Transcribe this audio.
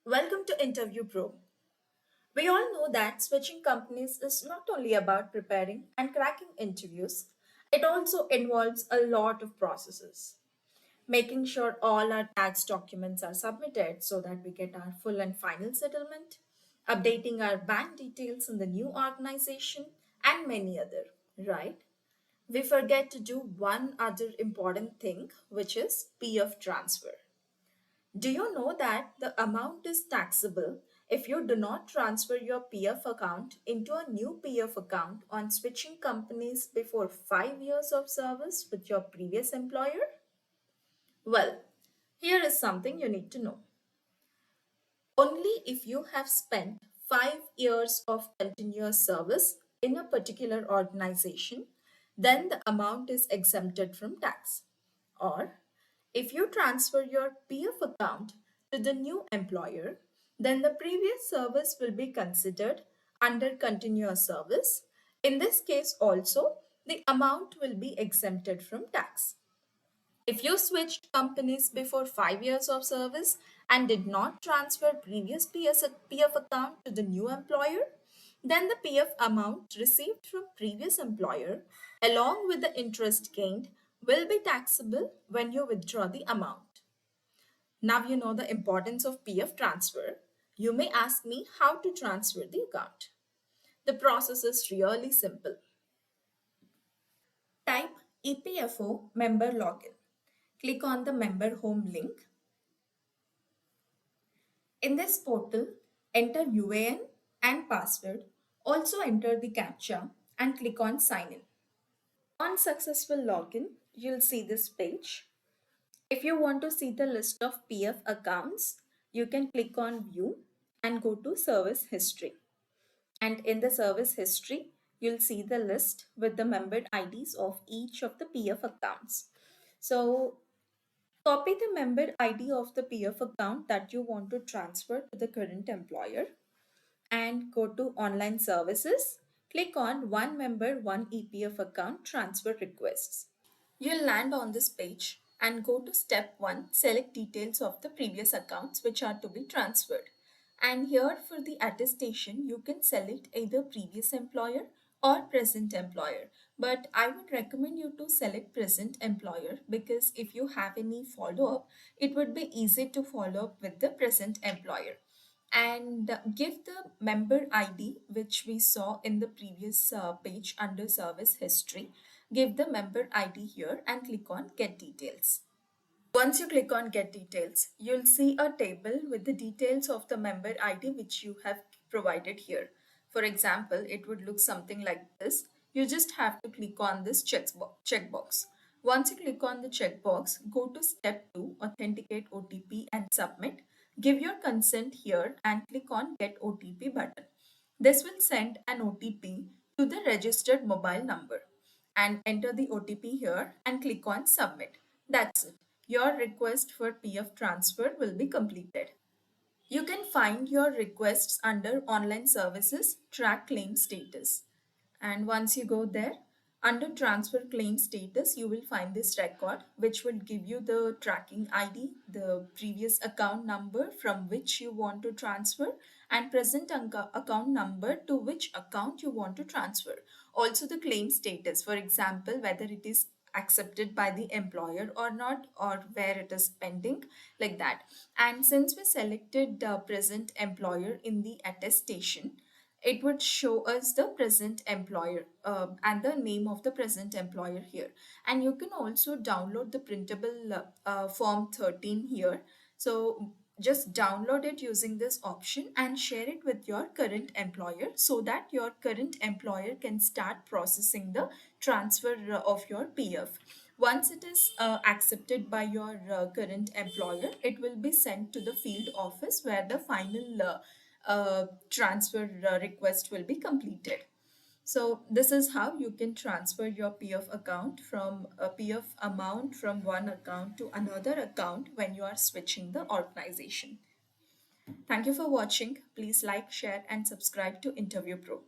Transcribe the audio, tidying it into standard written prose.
Welcome to InterviewPro. We all know that switching companies is not only about preparing and cracking interviews, it also involves a lot of processes. Making sure all our tax documents are submitted so that we get our full and final settlement, updating our bank details in the new organization, and many other, right? We forget to do one other important thing, which is PF transfer. Do you know that the amount is taxable if you do not transfer your PF account into a new PF account on switching companies before 5 years of service with your previous employer? Well, here is something you need to know. Only if you have spent 5 years of continuous service in a particular organization, then the amount is exempted from tax. Or if you transfer your PF account to the new employer, then the previous service will be considered under continuous service. In this case, also, the amount will be exempted from tax. If you switched companies before 5 years of service and did not transfer previous PF account to the new employer, then the PF amount received from previous employer along with the interest gained will be taxable when you withdraw the amount. Now you know the importance of PF transfer. You may ask me how to transfer the account. The process is really simple. Type EPFO member login. Click on the member home link. In this portal, enter UAN and password. Also enter the CAPTCHA and click on sign in. On successful login, you'll see this page. If you want to see the list of PF accounts, you can click on view and go to service history. And in the service history, you'll see the list with the member IDs of each of the PF accounts. So copy the member ID of the PF account that you want to transfer to the current employer and go to online services. Click on one member, one EPF account transfer requests. You'll land on this page and go to step 1, select details of the previous accounts which are to be transferred. And here for the attestation, you can select either previous employer or present employer. But I would recommend you to select present employer because if you have any follow up, it would be easy to follow up with the present employer. And give the member ID which we saw in the previous page under service history. Give the member ID here and click on get details. Once you click on get details, you'll see a table with the details of the member ID which you have provided here. For example, it would look something like this. You just have to click on this checkbox. Once you click on the checkbox, go to step 2, authenticate OTP and submit. Give your consent here and click on get OTP button. This will send an OTP to the registered mobile number and enter the OTP here and click on submit. That's it. Your request for PF transfer will be completed. You can find your requests under online services, track claim status. And once you go there, under transfer claim status, you will find this record, which will give you the tracking ID, the previous account number from which you want to transfer, and present account number to which account you want to transfer. Also, the claim status, for example, whether it is accepted by the employer or not, or where it is pending, like that. And since we selected the present employer in the attestation, it would show us the present employer and the name of the present employer here. And you can also download the printable form 13 here. So just download it using this option and share it with your current employer so that your current employer can start processing the transfer of your PF. Once it is accepted by your current employer, it will be sent to the field office where the final transfer request will be completed. So this is how you can transfer your PF account from a PF amount from one account to another account when you are switching the organization. Thank you for watching. Please like, share and subscribe to InterviewPro.